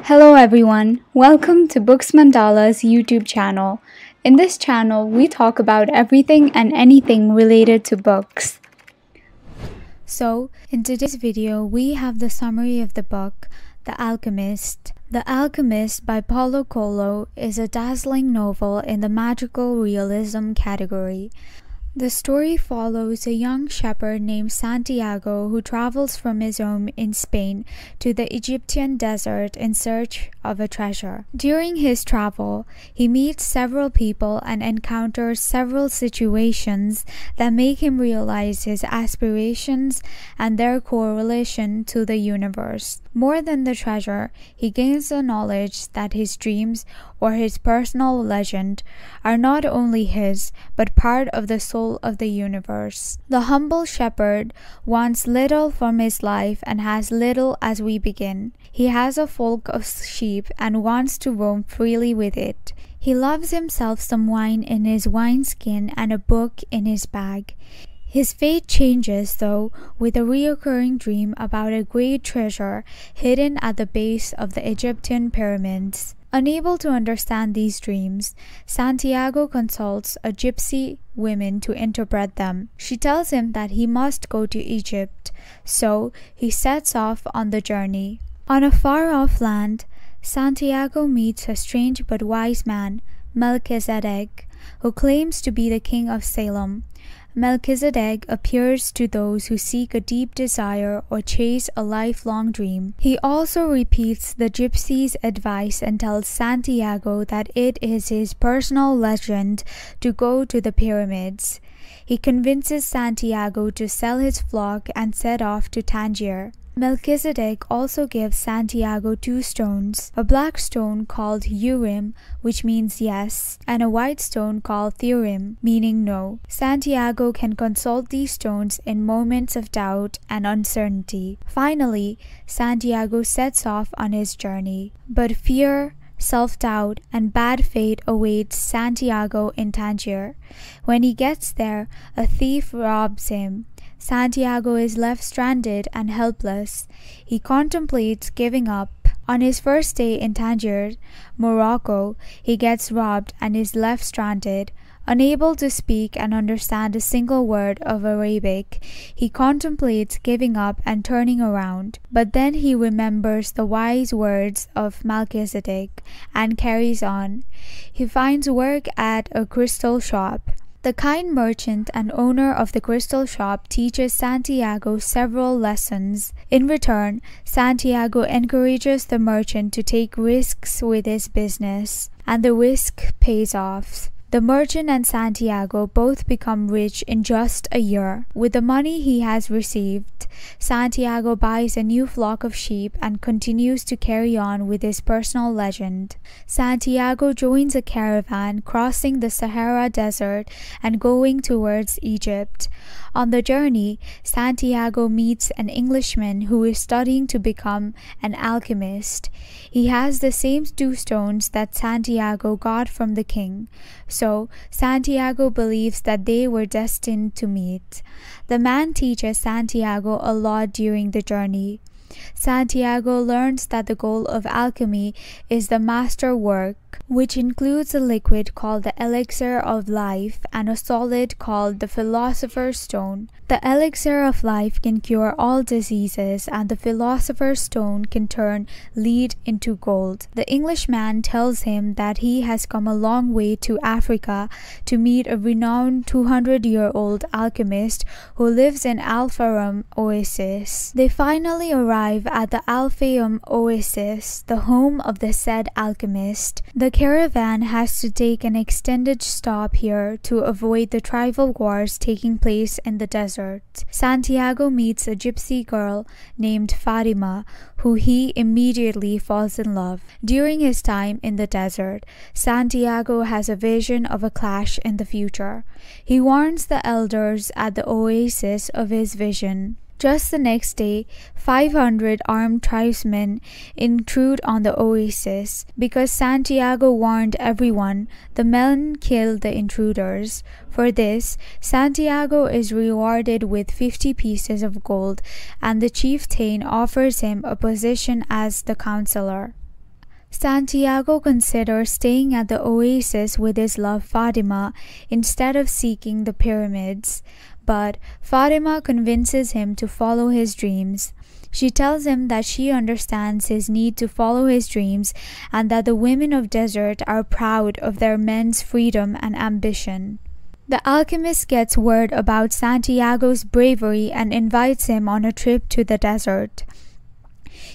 Hello everyone, welcome to Books Mandala's YouTube channel. In this channel, we talk about everything and anything related to books. So, in today's video, we have the summary of the book, The Alchemist. The Alchemist by Paulo Coelho is a dazzling novel in the magical realism category. The story follows a young shepherd named Santiago who travels from his home in Spain to the Egyptian desert in search of a treasure. During his travel, he meets several people and encounters several situations that make him realize his aspirations and their correlation to the universe. More than the treasure, he gains the knowledge that his dreams or his personal legend are not only his, but part of the soul of the universe. The humble shepherd wants little from his life and has little as we begin. He has a flock of sheep and wants to roam freely with it. He loves himself some wine in his wineskin and a book in his bag. His fate changes, though, with a reoccurring dream about a great treasure hidden at the base of the Egyptian pyramids. Unable to understand these dreams, Santiago consults a gypsy woman to interpret them. She tells him that he must go to Egypt, so he sets off on the journey. On a far-off land, Santiago meets a strange but wise man, Melchizedek, who claims to be the king of Salem. Melchizedek appears to those who seek a deep desire or chase a lifelong dream. He also repeats the gypsy's advice and tells Santiago that it is his personal legend to go to the pyramids. He convinces Santiago to sell his flock and set off to Tangier. Melchizedek also gives Santiago two stones, a black stone called Urim, which means yes, and a white stone called Thurim, meaning no. Santiago can consult these stones in moments of doubt and uncertainty. Finally, Santiago sets off on his journey. But fear, self-doubt, and bad fate awaits Santiago in Tangier. When he gets there, a thief robs him. Santiago is left stranded and helpless. He contemplates giving up. On his first day in Tangier, Morocco, he gets robbed and is left stranded. Unable to speak and understand a single word of Arabic, he contemplates giving up and turning around. But then he remembers the wise words of Melchizedek and carries on. He finds work at a crystal shop. The kind merchant and owner of the crystal shop teaches Santiago several lessons. In return, Santiago encourages the merchant to take risks with his business, and the risk pays off. The merchant and Santiago both become rich in just a year. With the money he has received, Santiago buys a new flock of sheep and continues to carry on with his personal legend. Santiago joins a caravan crossing the Sahara Desert and going towards Egypt. On the journey, Santiago meets an Englishman who is studying to become an alchemist. He has the same two stones that Santiago got from the king. So, Santiago believes that they were destined to meet. The man teaches Santiago a lot during the journey. Santiago learns that the goal of alchemy is the master work, which includes a liquid called the elixir of life and a solid called the philosopher's stone. The elixir of life can cure all diseases, and the philosopher's stone can turn lead into gold. The Englishman tells him that he has come a long way to Africa to meet a renowned 200-year-old alchemist who lives in Al Fayoum Oasis. They finally arrive at the Al Fayoum Oasis, the home of the said alchemist. The caravan has to take an extended stop here to avoid the tribal wars taking place in the desert. Santiago meets a gypsy girl named Fatima, who he immediately falls in love. During his time in the desert, Santiago has a vision of a clash in the future. He warns the elders at the oasis of his vision. Just the next day, 500 armed tribesmen intrude on the oasis. Because Santiago warned everyone, the men kill the intruders. For this, Santiago is rewarded with 50 pieces of gold, and the chieftain offers him a position as the counselor. Santiago considers staying at the oasis with his love Fatima instead of seeking the pyramids, but Fatima convinces him to follow his dreams. She tells him that she understands his need to follow his dreams and that the women of desert are proud of their men's freedom and ambition. The alchemist gets word about Santiago's bravery and invites him on a trip to the desert.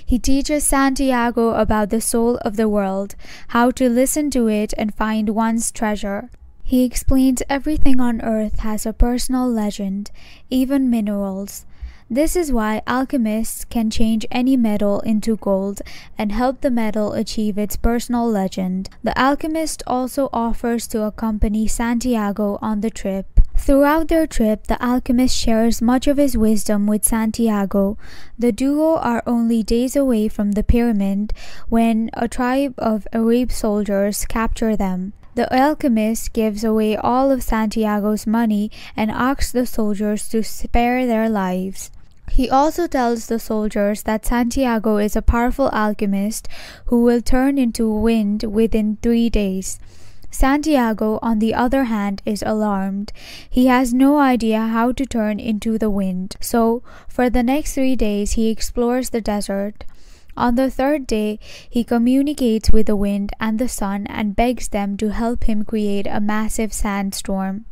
He teaches Santiago about the soul of the world, how to listen to it and find one's treasure. He explains everything on earth has a personal legend, even minerals. This is why alchemists can change any metal into gold and help the metal achieve its personal legend. The alchemist also offers to accompany Santiago on the trip. Throughout their trip, the alchemist shares much of his wisdom with Santiago. The duo are only days away from the pyramid when a tribe of Arab soldiers capture them. The alchemist gives away all of Santiago's money and asks the soldiers to spare their lives. He also tells the soldiers that Santiago is a powerful alchemist who will turn into wind within 3 days. Santiago, on the other hand, is alarmed. He has no idea how to turn into the wind, so for the next 3 days he explores the desert. On the 3rd day, he communicates with the wind and the sun and begs them to help him create a massive sandstorm.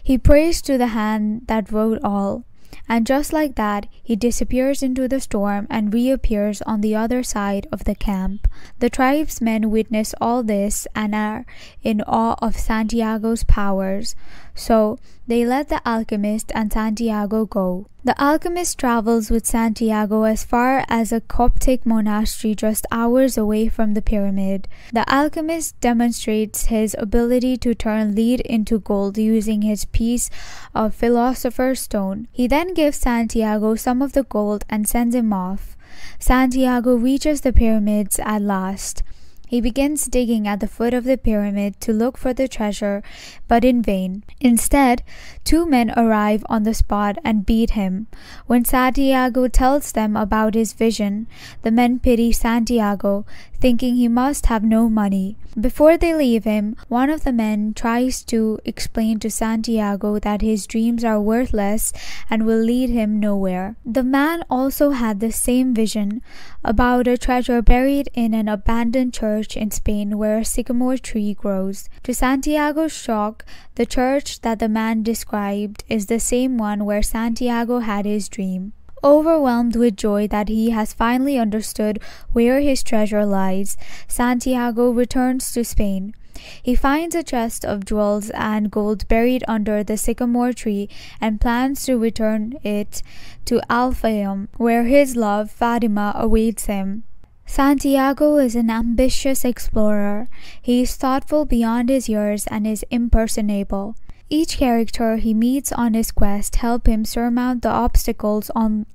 He prays to the hand that wrote all. And just like that, he disappears into the storm and reappears on the other side of the camp. The tribesmen witness all this and are in awe of Santiago's powers, so they let the alchemist and Santiago go. The alchemist travels with Santiago as far as a Coptic monastery just hours away from the pyramid. The alchemist demonstrates his ability to turn lead into gold using his piece of philosopher's stone. He then gives Santiago some of the gold and sends him off. Santiago reaches the pyramids at last. He begins digging at the foot of the pyramid to look for the treasure, but in vain. Instead, 2 men arrive on the spot and beat him. When Santiago tells them about his vision, the men pity Santiago, thinking he must have no money. Before they leave him, one of the men tries to explain to Santiago that his dreams are worthless and will lead him nowhere. The man also had the same vision about a treasure buried in an abandoned church in Spain where a sycamore tree grows. To Santiago's shock, the church that the man described is the same one where Santiago had his dream. Overwhelmed with joy that he has finally understood where his treasure lies, Santiago returns to Spain. He finds a chest of jewels and gold buried under the sycamore tree and plans to return it to Alfayum, where his love, Fatima, awaits him. Santiago is an ambitious explorer. He is thoughtful beyond his years and is impersonable. Each character he meets on his quest help him surmount the obstacles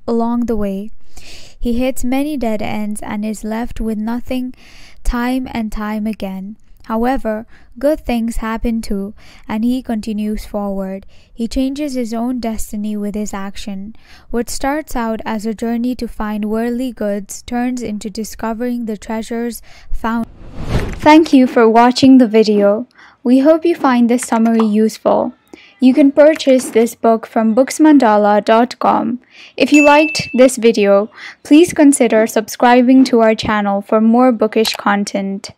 along the way. He hits many dead ends and is left with nothing time and time again. However, good things happen too, and he continues forward. He changes his own destiny with his action. What starts out as a journey to find worldly goods turns into discovering the treasures found. Thank you for watching the video. We hope you find this summary useful. You can purchase this book from booksmandala.com. If you liked this video, please consider subscribing to our channel for more bookish content.